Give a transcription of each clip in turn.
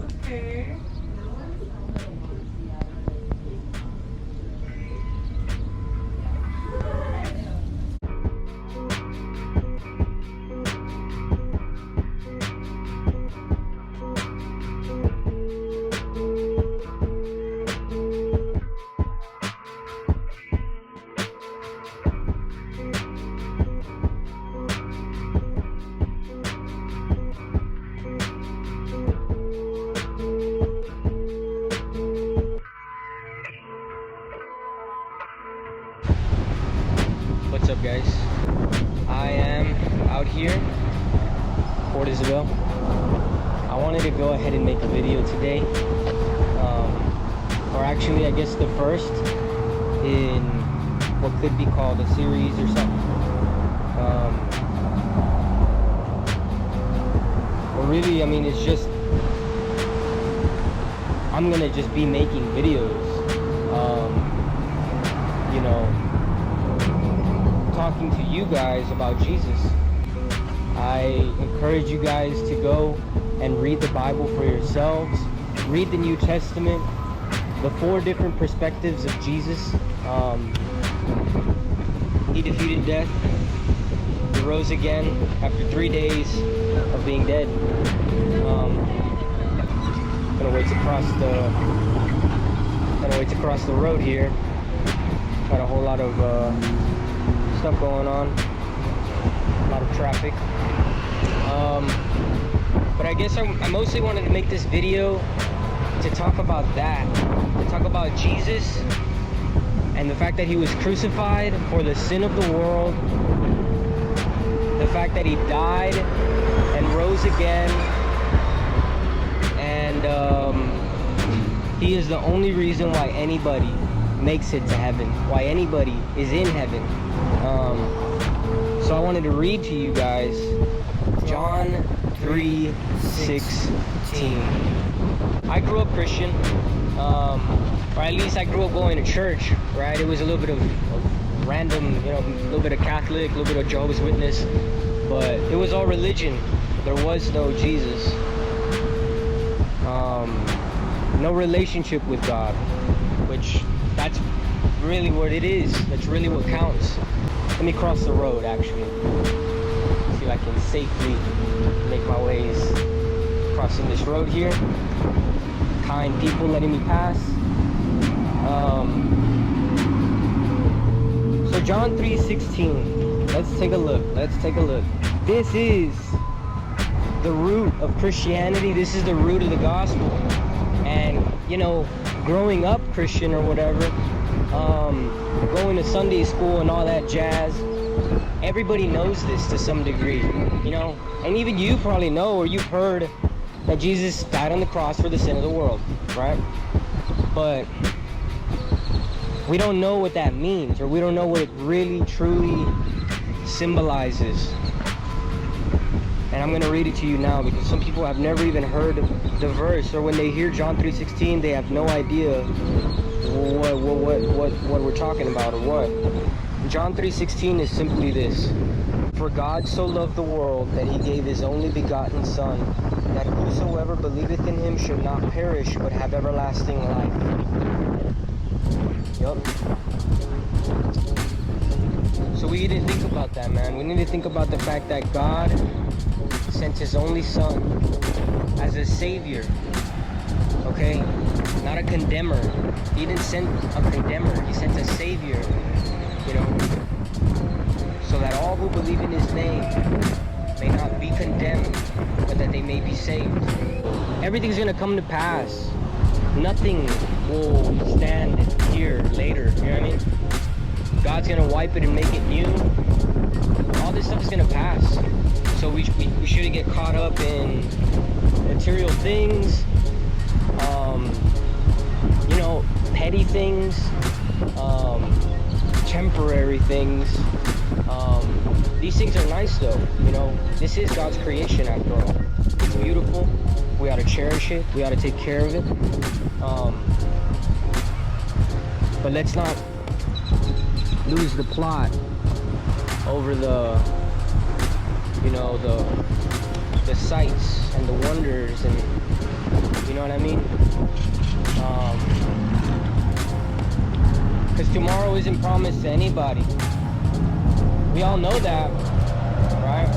Okay. What's up, guys? I am out here, Port Isabel. I wanted to go ahead and make a video today, or actually I guess the first in what could be called a series or something. But really, I mean, it's just, I'm gonna just be making videos, you know, talking to you guys about Jesus. I encourage you guys to go and read the Bible for yourselves. Read the New Testament, the 4 different perspectives of Jesus. He defeated death. He rose again after 3 days of being dead. Gonna wait to cross the road here. Got a whole lot of stuff going on, a lot of traffic, but I guess I mostly wanted to make this video to talk about that, to talk about Jesus and the fact that he was crucified for the sin of the world, the fact that he died and rose again, and he is the only reason why anybody makes it to heaven, why anybody is in heaven. So I wanted to read to you guys John 3:16. I grew up Christian, or at least I grew up going to church, right? It was a little bit of random, you know, a little bit of Catholic, a little bit of Jehovah's Witness, but it was all religion. There was no Jesus. No relationship with God, which that's really what it is. That's really what counts. Let me cross the road, actually. See if I can safely make my ways crossing this road here. Kind people letting me pass. So John 3:16. Let's take a look. This is the root of Christianity. This is the root of the gospel. And, you know, growing up Christian or whatever, going to Sunday school and all that jazz, everybody knows this to some degree, you know, and even you probably know, or you've heard that Jesus died on the cross for the sin of the world, right? But we don't know what that means, or we don't know what it really truly symbolizes. And I'm going to read it to you now, because some people have never even heard the verse, or when they hear John 3:16, they have no idea what we're talking about, or what. John 3:16 is simply this: for God so loved the world that he gave his only begotten Son, that whosoever believeth in him should not perish but have everlasting life. Yup. So we need to think about that, man. We need to think about the fact that God sent his only Son as a savior, okay? Not a condemner. He didn't send a condemner. He sent a savior, you know, so that all who believe in his name may not be condemned, but that they may be saved. Everything's gonna come to pass. Nothing will stand here later, you know what I mean? God's gonna wipe it and make it new. All this stuff is gonna pass. So we shouldn't get caught up in material things, you know, petty things, temporary things. These things are nice though, you know. This is God's creation after all. It's beautiful. We ought to cherish it. We ought to take care of it. But let's not lose the plot over the, you know, the sights and the wonders and You know what I mean? Because tomorrow isn't promised to anybody. We all know that, right?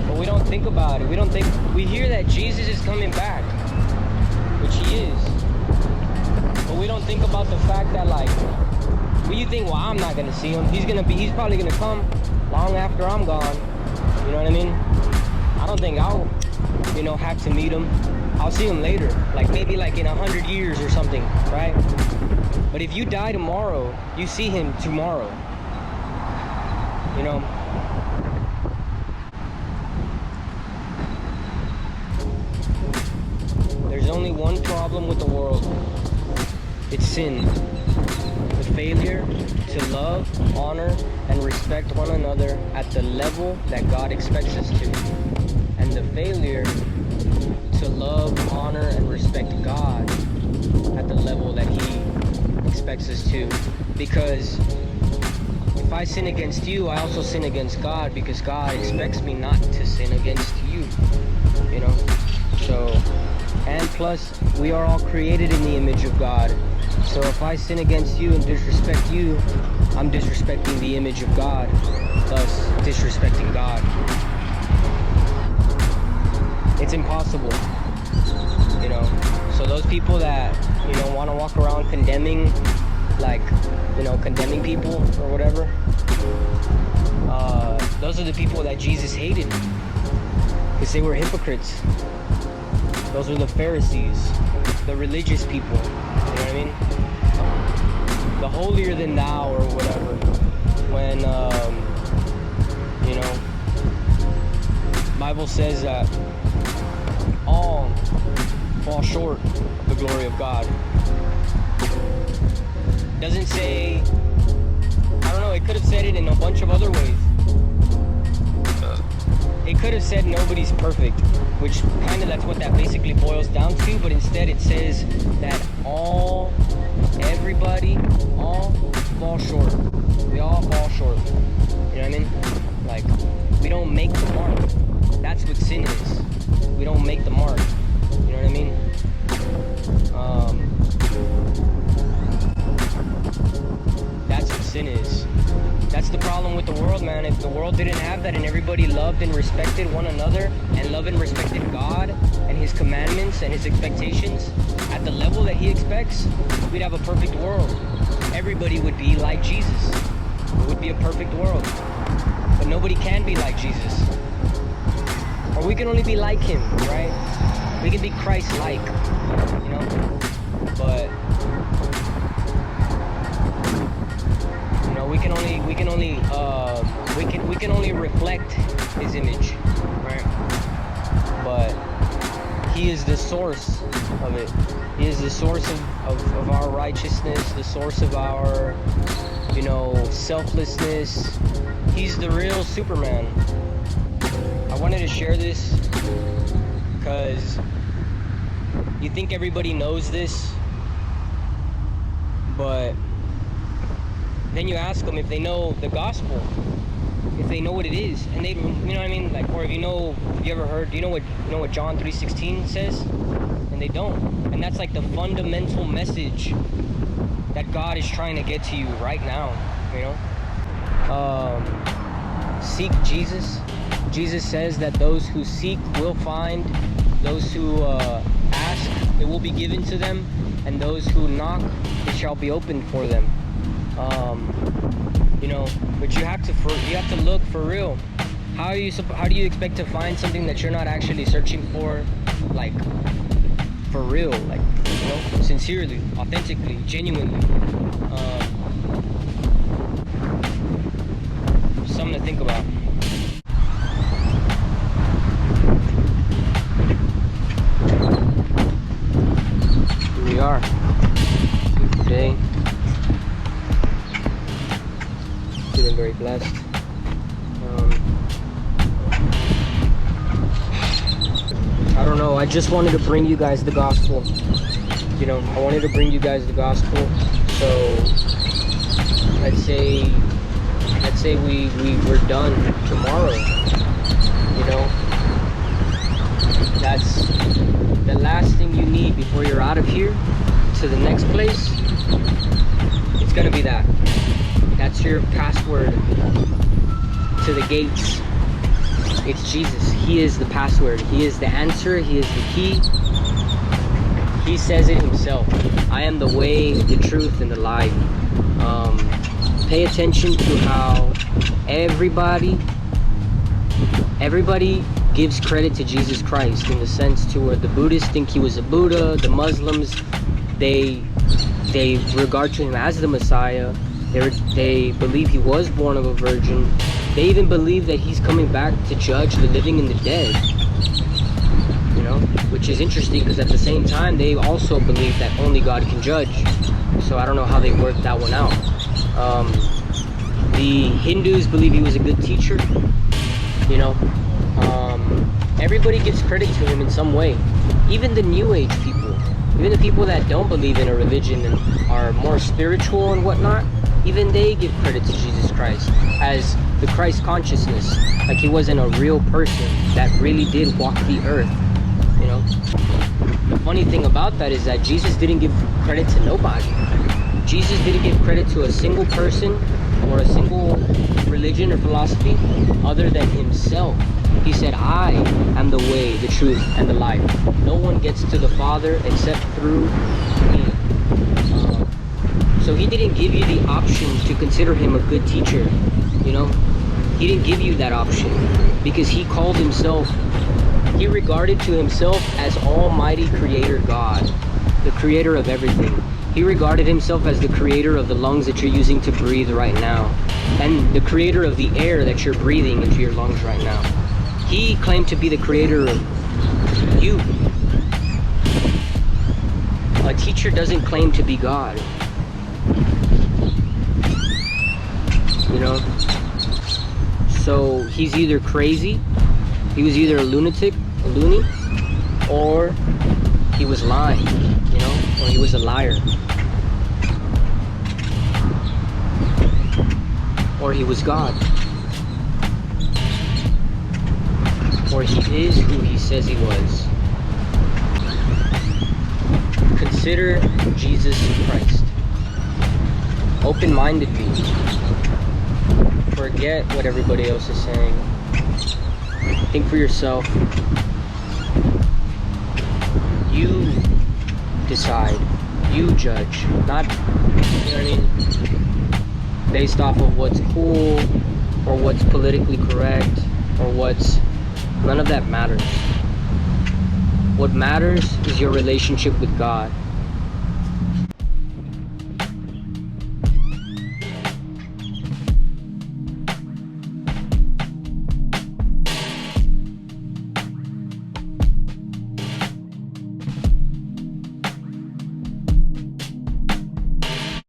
But we don't think about it. We hear that Jesus is coming back, which he is. But we don't think about the fact that, like, well, you think, well, I'm not gonna see him. He's probably gonna come long after I'm gone. You know what I mean? I don't think I'll, have to meet him. I'll see him later, like maybe like in 100 years or something, right? But if you die tomorrow, you see him tomorrow. You know? There's only one problem with the world. It's sin. The failure to love, honor, and respect one another at the level that God expects us to. And the failure to love, honor, and respect God at the level that he expects us to. Because if I sin against you, I also sin against God, because God expects me not to sin against you. You know? So, and plus, we are all created in the image of God. So if I sin against you and disrespect you, I'm disrespecting the image of God, thus disrespecting God. It's impossible, So those people that, want to walk around condemning, condemning people or whatever, those are the people that Jesus hated, because they were hypocrites. Those were the Pharisees, the religious people, you know what I mean? The holier than thou or whatever. When, Bible says that all fall short of the glory of God. Doesn't say, I don't know, it could have said it in a bunch of other ways. It could have said nobody's perfect, which kind of that's what that basically boils down to, but instead it says that everybody fall short. We all fall short. You know what I mean? Like, we don't make the mark. That's what sin is. We don't make the mark. You know what I mean? That's what sin is. That's the problem with the world, man. If the world didn't have that and everybody loved and respected one another and loved and respected God and his commandments and his expectations at the level that he expects, we'd have a perfect world. Everybody would be like Jesus. It would be a perfect world. But nobody can be like Jesus. Or we can only be like him, right? We can be Christ-like, But we can only reflect his image, right? But he is the source of it. He is the source of our righteousness, the source of our, selflessness. He's the real Superman. I wanted to share this because you think everybody knows this, but then you ask them if they know the gospel, if they know what it is, and they, what I mean, like, or if you know what John 3:16 says, and they don't, and that's like the fundamental message that God is trying to get to you right now, Seek Jesus. Jesus says that those who seek will find, those who ask, it will be given to them, and those who knock, it shall be opened for them. But you have to look for real. How do you expect to find something that you're not actually searching for, like, for real, like, sincerely, authentically, genuinely? Something to think about. Here we are today. Feeling very blessed. I don't know, I just wanted to bring you guys the gospel. I wanted to bring you guys the gospel. So let's say we're done tomorrow. That's the last thing you need before you're out of here to the next place. It's gonna be that. That's your password to the gates. It's Jesus. He is the password. He is the answer. He is the key. He says it himself. I am the way, the truth, and the life. Pay attention to how everybody gives credit to Jesus Christ, in the sense to where the Buddhists think he was a Buddha, the Muslims, they regard to him as the Messiah. They believe he was born of a virgin. They even believe that he's coming back to judge the living and the dead. You know, which is interesting because at the same time they also believe that only God can judge. So I don't know how they worked that one out. The Hindus believe he was a good teacher. You know, everybody gives credit to him in some way. Even the New Age people, even the people that don't believe in a religion and are more spiritual and whatnot, even they give credit to Jesus Christ as the Christ consciousness, like he wasn't a real person that really did walk the earth. You know, the funny thing about that is that Jesus didn't give credit to nobody. Jesus didn't give credit to a single person or a single religion or philosophy other than himself. He said, I am the way, the truth, and the life. No one gets to the Father except through me. So he didn't give you the option to consider him a good teacher. You know, he didn't give you that option because he called himself, he regarded to himself as Almighty Creator God, the creator of everything. He regarded himself as the creator of the lungs that you're using to breathe right now, and the creator of the air that you're breathing into your lungs right now. He claimed to be the creator of you. A teacher doesn't claim to be God. You know? So he's either crazy, he was either a lunatic, a loony, or he was lying, you know, or he was a liar. Or he was God. Or he is who he says he was. Consider Jesus Christ. Open-mindedly. Forget what everybody else is saying. Think for yourself. You decide. You judge. Not, you know what I mean? Based off of what's cool, or what's politically correct, or what's... None of that matters. What matters is your relationship with God.